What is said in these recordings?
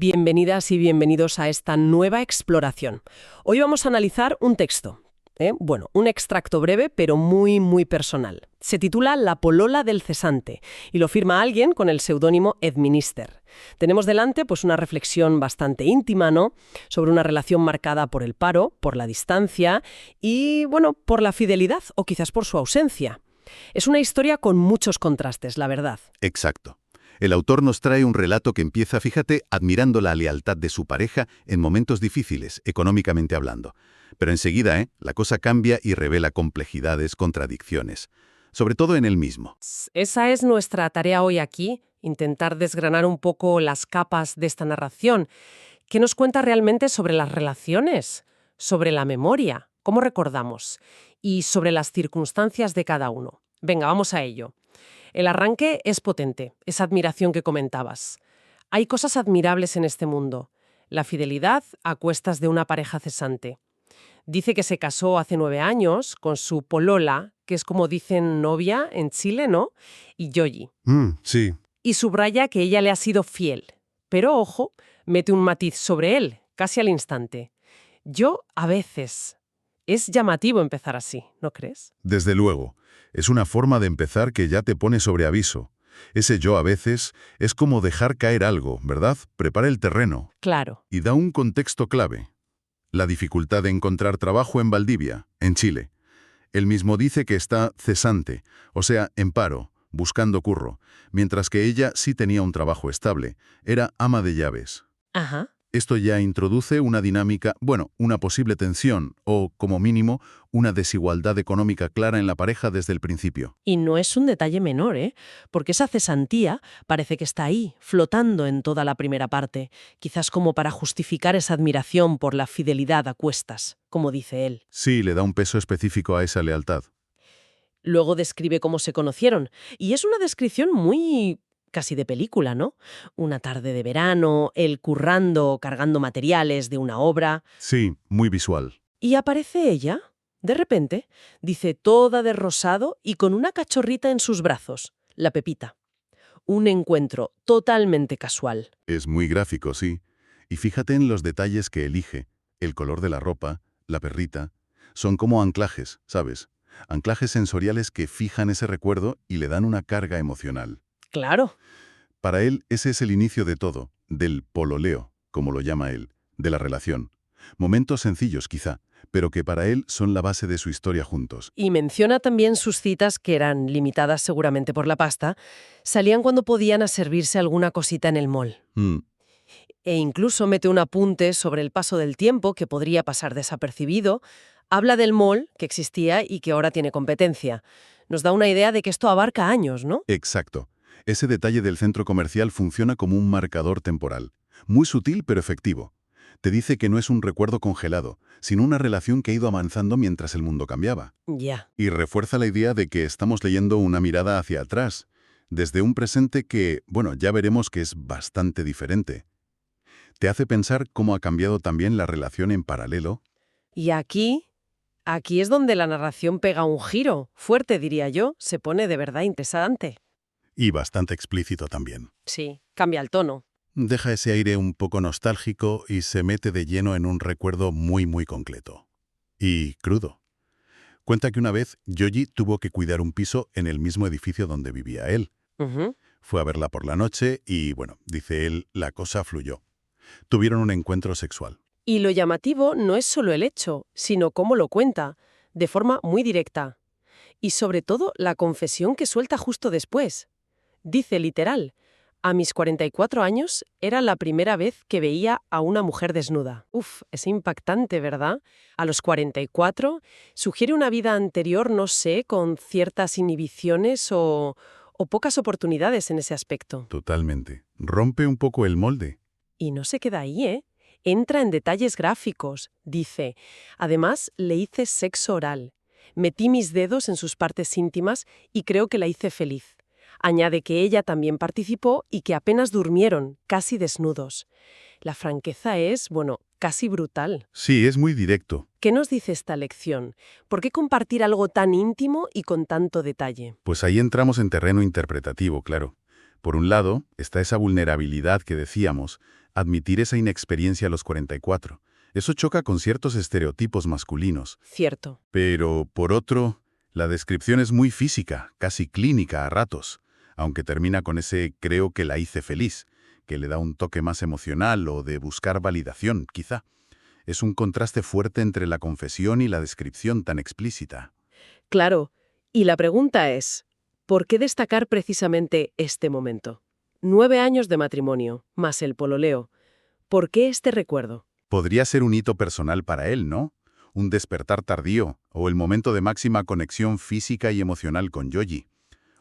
Bienvenidas y bienvenidos a esta nueva exploración. Hoy vamos a analizar un texto. Un extracto breve, pero muy personal. Se titula La polola del cesante y lo firma alguien con el seudónimo Edminister. Tenemos delante pues una reflexión bastante íntima, ¿no?, sobre una relación marcada por el paro, por la distancia y, por la fidelidad o quizás por su ausencia. Es una historia con muchos contrastes, la verdad. Exacto. El autor nos trae un relato que empieza, fíjate, admirando la lealtad de su pareja en momentos difíciles, económicamente hablando. Pero enseguida, la cosa cambia y revela complejidades, contradicciones, sobre todo en él mismo. Esa es nuestra tarea hoy aquí, intentar desgranar un poco las capas de esta narración. ¿Qué nos cuenta realmente sobre las relaciones, sobre la memoria, cómo recordamos, y sobre las circunstancias de cada uno? Venga, vamos a ello. El arranque es potente, esa admiración que comentabas. Hay cosas admirables en este mundo. La fidelidad a cuestas de una pareja cesante. Dice que se casó hace 9 años con su polola, que es como dicen novia en Chile, ¿no? Y Yoyi. Sí. Y subraya que ella le ha sido fiel. Pero, ojo, mete un matiz sobre él, casi al instante. Yo, a veces. Es llamativo empezar así, ¿no crees? Desde luego. Es una forma de empezar que ya te pone sobre aviso. Ese yo a veces es como dejar caer algo, ¿verdad? Prepara el terreno. Claro. Y da un contexto clave. La dificultad de encontrar trabajo en Valdivia, en Chile. Él mismo dice que está cesante, o sea, en paro, buscando curro, mientras que ella sí tenía un trabajo estable, era ama de llaves. Ajá. Esto ya introduce una dinámica, una posible tensión o, como mínimo, una desigualdad económica clara en la pareja desde el principio. Y no es un detalle menor, porque esa cesantía parece que está ahí, flotando en toda la primera parte, quizás como para justificar esa admiración por la fidelidad a cuestas, como dice él. Sí, le da un peso específico a esa lealtad. Luego describe cómo se conocieron, y es una descripción muy casi de película, ¿no? Una tarde de verano, él currando, cargando materiales de una obra. Sí, muy visual. Y aparece ella, de repente, dice toda de rosado y con una cachorrita en sus brazos, la Pepita. Un encuentro totalmente casual. Es muy gráfico, sí. Y fíjate en los detalles que elige. El color de la ropa, la perrita. Son como anclajes, ¿sabes? Anclajes sensoriales que fijan ese recuerdo y le dan una carga emocional. Claro. Para él, ese es el inicio de todo, del pololeo, como lo llama él, de la relación. Momentos sencillos, quizá, pero que para él son la base de su historia juntos. Y menciona también sus citas, que eran limitadas seguramente por la pasta, salían cuando podían a servirse alguna cosita en el mall. E incluso mete un apunte sobre el paso del tiempo que podría pasar desapercibido. Habla del mall que existía y que ahora tiene competencia. Nos da una idea de que esto abarca años, ¿no? Exacto. Ese detalle del centro comercial funciona como un marcador temporal. Muy sutil pero efectivo. Te dice que no es un recuerdo congelado, sino una relación que ha ido avanzando mientras el mundo cambiaba. Ya. Y refuerza la idea de que estamos leyendo una mirada hacia atrás, desde un presente que, ya veremos que es bastante diferente. Te hace pensar cómo ha cambiado también la relación en paralelo. Y aquí es donde la narración pega un giro, fuerte diría yo, se pone de verdad interesante. Y bastante explícito también. Sí, cambia el tono. Deja ese aire un poco nostálgico y se mete de lleno en un recuerdo muy concreto. Y crudo. Cuenta que una vez Yoyi tuvo que cuidar un piso en el mismo edificio donde vivía él. Ujú. Fue a verla por la noche y, dice él, la cosa fluyó. Tuvieron un encuentro sexual. Y lo llamativo no es solo el hecho, sino cómo lo cuenta, de forma muy directa. Y sobre todo la confesión que suelta justo después. Dice literal: a mis 44 años era la primera vez que veía a una mujer desnuda. Uf, es impactante, ¿verdad? A los 44 sugiere una vida anterior, no sé, con ciertas inhibiciones o pocas oportunidades en ese aspecto. Totalmente. Rompe un poco el molde. Y no se queda ahí, ¿eh? Entra en detalles gráficos. Dice: además, le hice sexo oral. Metí mis dedos en sus partes íntimas y creo que la hice feliz. Añade que ella también participó y que apenas durmieron, casi desnudos. La franqueza es, casi brutal. Sí, es muy directo. ¿Qué nos dice esta lección? ¿Por qué compartir algo tan íntimo y con tanto detalle? Pues ahí entramos en terreno interpretativo, claro. Por un lado, está esa vulnerabilidad que decíamos, admitir esa inexperiencia a los 44. Eso choca con ciertos estereotipos masculinos. Cierto. Pero, por otro, la descripción es muy física, casi clínica a ratos, aunque termina con ese «creo que la hice feliz», que le da un toque más emocional o de buscar validación, quizá. Es un contraste fuerte entre la confesión y la descripción tan explícita. Claro. Y la pregunta es, ¿por qué destacar precisamente este momento? 9 años de matrimonio, más el pololeo. ¿Por qué este recuerdo? Podría ser un hito personal para él, ¿no? Un despertar tardío, o el momento de máxima conexión física y emocional con Yoyi.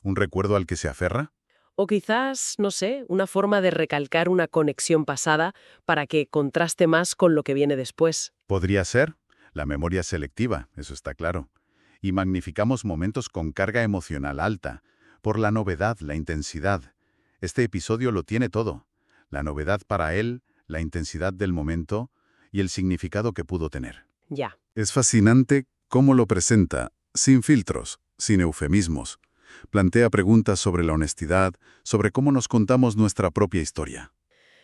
¿Un recuerdo al que se aferra? O quizás, no sé, una forma de recalcar una conexión pasada para que contraste más con lo que viene después. Podría ser. La memoria es selectiva, eso está claro. Y magnificamos momentos con carga emocional alta, por la novedad, la intensidad. Este episodio lo tiene todo. La novedad para él, la intensidad del momento y el significado que pudo tener. Ya. Es fascinante cómo lo presenta, sin filtros, sin eufemismos. Plantea preguntas sobre la honestidad, sobre cómo nos contamos nuestra propia historia.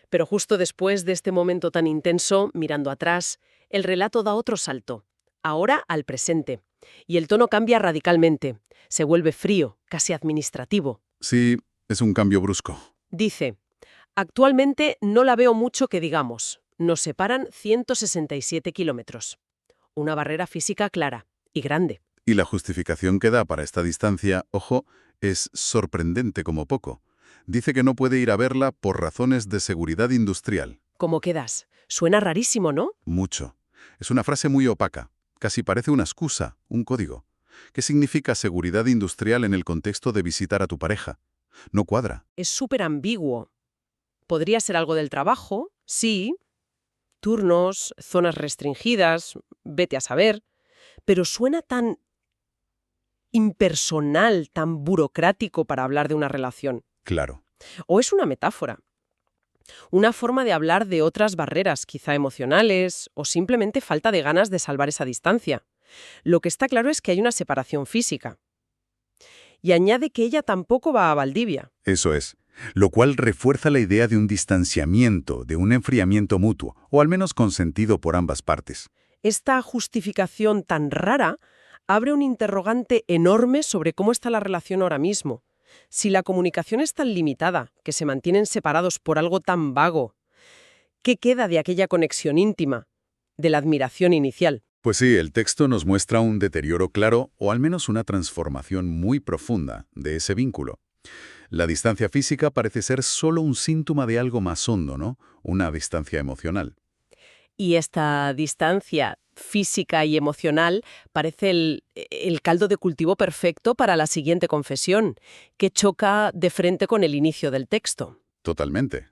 Pero justo después de este momento tan intenso, mirando atrás, el relato da otro salto. Ahora al presente. Y el tono cambia radicalmente. Se vuelve frío, casi administrativo. Sí, es un cambio brusco. Dice, actualmente no la veo mucho que digamos. Nos separan 167 kilómetros. Una barrera física clara y grande. Y la justificación que da para esta distancia, ojo, es sorprendente como poco. Dice que no puede ir a verla por razones de seguridad industrial. ¿Cómo quedas? Suena rarísimo, ¿no? Mucho. Es una frase muy opaca. Casi parece una excusa, un código. ¿Qué significa seguridad industrial en el contexto de visitar a tu pareja? No cuadra. Es súper ambiguo. Podría ser algo del trabajo, sí. Turnos, zonas restringidas, vete a saber. Pero suena tan impersonal, tan burocrático para hablar de una relación. Claro. ¿O es una metáfora? Una forma de hablar de otras barreras, quizá emocionales, o simplemente falta de ganas de salvar esa distancia. Lo que está claro es que hay una separación física. Y añade que ella tampoco va a Valdivia. Eso es. Lo cual refuerza la idea de un distanciamiento, de un enfriamiento mutuo, o al menos consentido por ambas partes. Esta justificación tan rara abre un interrogante enorme sobre cómo está la relación ahora mismo. Si la comunicación es tan limitada, que se mantienen separados por algo tan vago, ¿qué queda de aquella conexión íntima, de la admiración inicial? Pues sí, el texto nos muestra un deterioro claro, o al menos una transformación muy profunda de ese vínculo. La distancia física parece ser solo un síntoma de algo más hondo, ¿no? Una distancia emocional. Y esta distancia física y emocional parece el caldo de cultivo perfecto para la siguiente confesión, que choca de frente con el inicio del texto. Totalmente.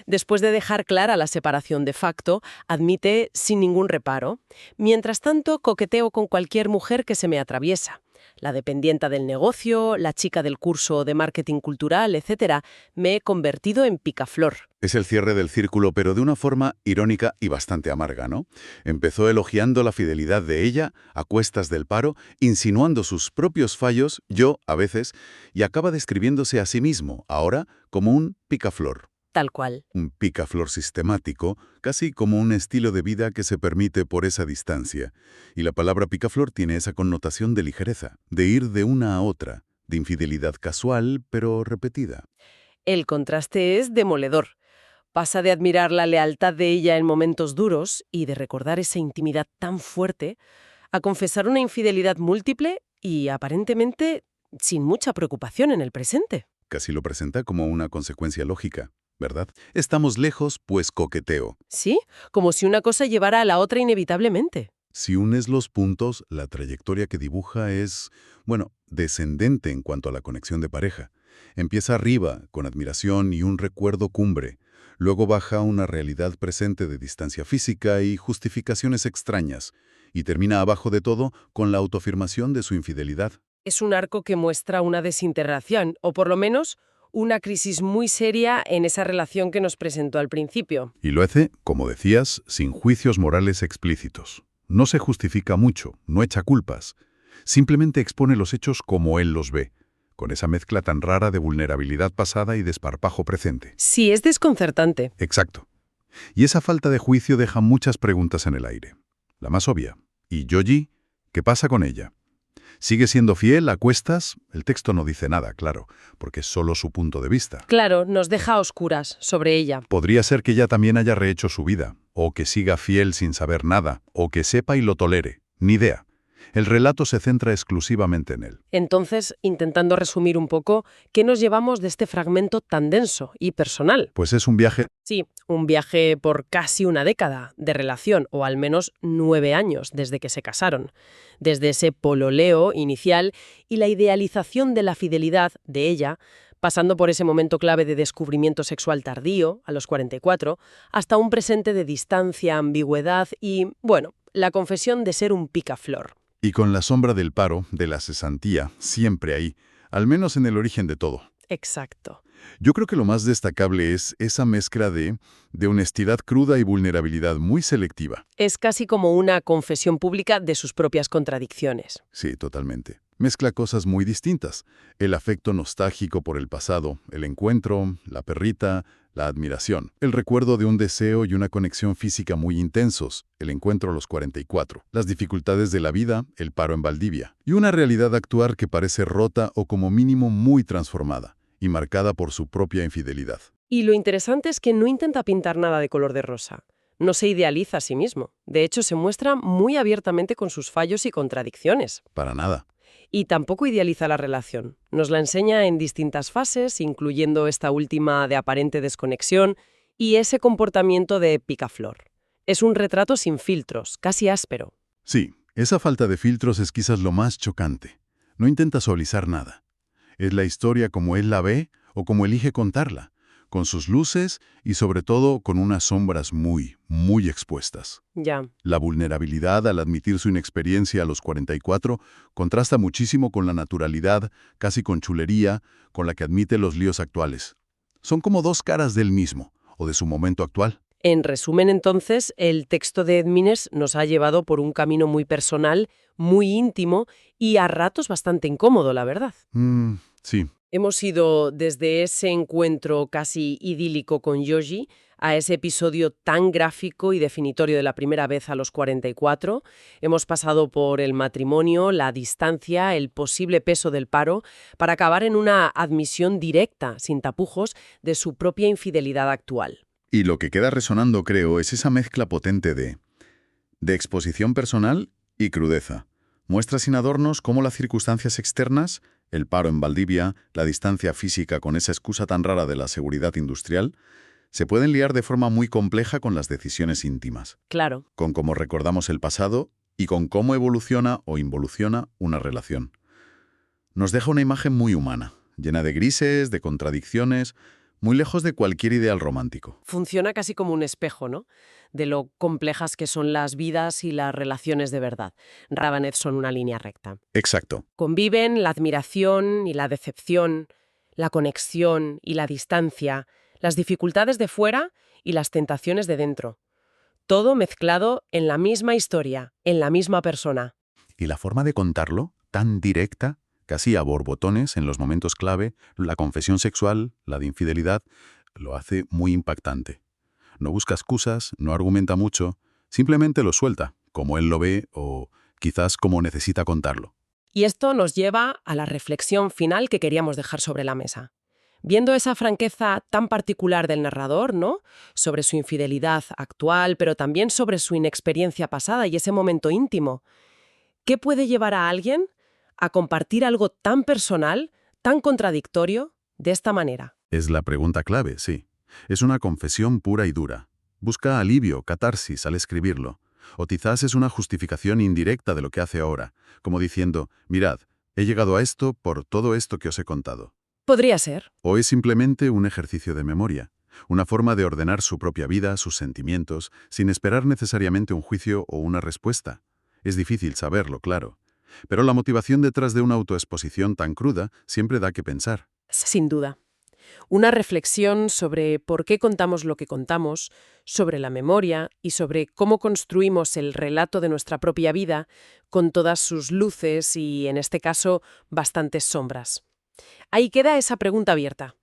Después de dejar clara la separación de facto, admite sin ningún reparo: mientras tanto, coqueteo con cualquier mujer que se me atraviesa. La dependienta del negocio, la chica del curso de marketing cultural, etc. Me he convertido en picaflor. Es el cierre del círculo, pero de una forma irónica y bastante amarga, ¿no? Empezó elogiando la fidelidad de ella, a cuestas del paro, insinuando sus propios fallos, yo, a veces, y acaba describiéndose a sí mismo, ahora, como un picaflor. Tal cual. Un picaflor sistemático, casi como un estilo de vida que se permite por esa distancia. Y la palabra picaflor tiene esa connotación de ligereza, de ir de una a otra, de infidelidad casual, pero repetida. El contraste es demoledor. Pasa de admirar la lealtad de ella en momentos duros y de recordar esa intimidad tan fuerte a confesar una infidelidad múltiple y, aparentemente, sin mucha preocupación en el presente. Casi lo presenta como una consecuencia lógica, ¿verdad? Estamos lejos, pues coqueteo. ¿Sí? Como si una cosa llevara a la otra inevitablemente. Si unes los puntos, la trayectoria que dibuja es, bueno, descendente en cuanto a la conexión de pareja. Empieza arriba, con admiración y un recuerdo cumbre. Luego baja a una realidad presente de distancia física y justificaciones extrañas. Y termina abajo de todo con la autoafirmación de su infidelidad. Es un arco que muestra una desintegración, o por lo menos una crisis muy seria en esa relación que nos presentó al principio. Y lo hace, como decías, sin juicios morales explícitos. No se justifica mucho, no echa culpas. Simplemente expone los hechos como él los ve, con esa mezcla tan rara de vulnerabilidad pasada y desparpajo presente. Sí, es desconcertante. Exacto. Y esa falta de juicio deja muchas preguntas en el aire. La más obvia. ¿Y Yoji? ¿Qué pasa con ella? ¿Sigue siendo fiel a cuestas? El texto no dice nada, claro, porque es solo su punto de vista. Claro, nos deja a oscuras sobre ella. Podría ser que ella también haya rehecho su vida, o que siga fiel sin saber nada, o que sepa y lo tolere. Ni idea. El relato se centra exclusivamente en él. Entonces, intentando resumir un poco, ¿qué nos llevamos de este fragmento tan denso y personal? Pues es un viaje. Sí, un viaje por casi una década de relación, o al menos 9 años desde que se casaron. Desde ese pololeo inicial y la idealización de la fidelidad de ella, pasando por ese momento clave de descubrimiento sexual tardío, a los 44, hasta un presente de distancia, ambigüedad y, bueno, la confesión de ser un picaflor. Y con la sombra del paro, de la cesantía, siempre ahí, al menos en el origen de todo. Exacto. Yo creo que lo más destacable es esa mezcla de honestidad cruda y vulnerabilidad muy selectiva. Es casi como una confesión pública de sus propias contradicciones. Sí, totalmente. Mezcla cosas muy distintas. El afecto nostálgico por el pasado, el encuentro, la perrita, la admiración, el recuerdo de un deseo y una conexión física muy intensos, el encuentro a los 44, las dificultades de la vida, el paro en Valdivia, y una realidad actual que parece rota o como mínimo muy transformada, y marcada por su propia infidelidad. Y lo interesante es que no intenta pintar nada de color de rosa. No se idealiza a sí mismo. De hecho, se muestra muy abiertamente con sus fallos y contradicciones. Para nada. Y tampoco idealiza la relación. Nos la enseña en distintas fases, incluyendo esta última de aparente desconexión y ese comportamiento de picaflor. Es un retrato sin filtros, casi áspero. Sí, esa falta de filtros es quizás lo más chocante. No intenta suavizar nada. Es la historia como él la ve o como elige contarla, con sus luces y sobre todo con unas sombras muy, muy expuestas. Ya. La vulnerabilidad al admitir su inexperiencia a los 44 contrasta muchísimo con la naturalidad, casi con chulería, con la que admite los líos actuales. Son como dos caras del mismo, o de su momento actual. En resumen, entonces, el texto de Edmines nos ha llevado por un camino muy personal, muy íntimo y a ratos bastante incómodo, la verdad. Sí. Hemos ido desde ese encuentro casi idílico con Yoji a ese episodio tan gráfico y definitorio de la primera vez a los 44. Hemos pasado por el matrimonio, la distancia, el posible peso del paro, para acabar en una admisión directa, sin tapujos, de su propia infidelidad actual. Y lo que queda resonando, creo, es esa mezcla potente de exposición personal y crudeza. Muestra sin adornos cómo las circunstancias externas, el paro en Valdivia, la distancia física con esa excusa tan rara de la seguridad industrial, se pueden liar de forma muy compleja con las decisiones íntimas. Claro. Con cómo recordamos el pasado y con cómo evoluciona o involuciona una relación. Nos deja una imagen muy humana, llena de grises, de contradicciones, muy lejos de cualquier ideal romántico. Funciona casi como un espejo, ¿no? De lo complejas que son las vidas y las relaciones de verdad. Rara vez son una línea recta. Exacto. Conviven la admiración y la decepción, la conexión y la distancia, las dificultades de fuera y las tentaciones de dentro. Todo mezclado en la misma historia, en la misma persona. Y la forma de contarlo, tan directa, casi a borbotones en los momentos clave, la confesión sexual, la de infidelidad, lo hace muy impactante. No busca excusas, no argumenta mucho, simplemente lo suelta, como él lo ve o quizás como necesita contarlo. Y esto nos lleva a la reflexión final que queríamos dejar sobre la mesa. Viendo esa franqueza tan particular del narrador, ¿no? Sobre su infidelidad actual, pero también sobre su inexperiencia pasada y ese momento íntimo, ¿qué puede llevar a alguien a compartir algo tan personal, tan contradictorio, de esta manera? Es la pregunta clave, sí. Es una confesión pura y dura. Busca alivio, catarsis al escribirlo. O quizás es una justificación indirecta de lo que hace ahora, como diciendo, mirad, he llegado a esto por todo esto que os he contado. Podría ser. O es simplemente un ejercicio de memoria, una forma de ordenar su propia vida, sus sentimientos, sin esperar necesariamente un juicio o una respuesta. Es difícil saberlo, claro. Pero la motivación detrás de una autoexposición tan cruda siempre da que pensar. Sin duda. Una reflexión sobre por qué contamos lo que contamos, sobre la memoria y sobre cómo construimos el relato de nuestra propia vida con todas sus luces y, en este caso, bastantes sombras. Ahí queda esa pregunta abierta.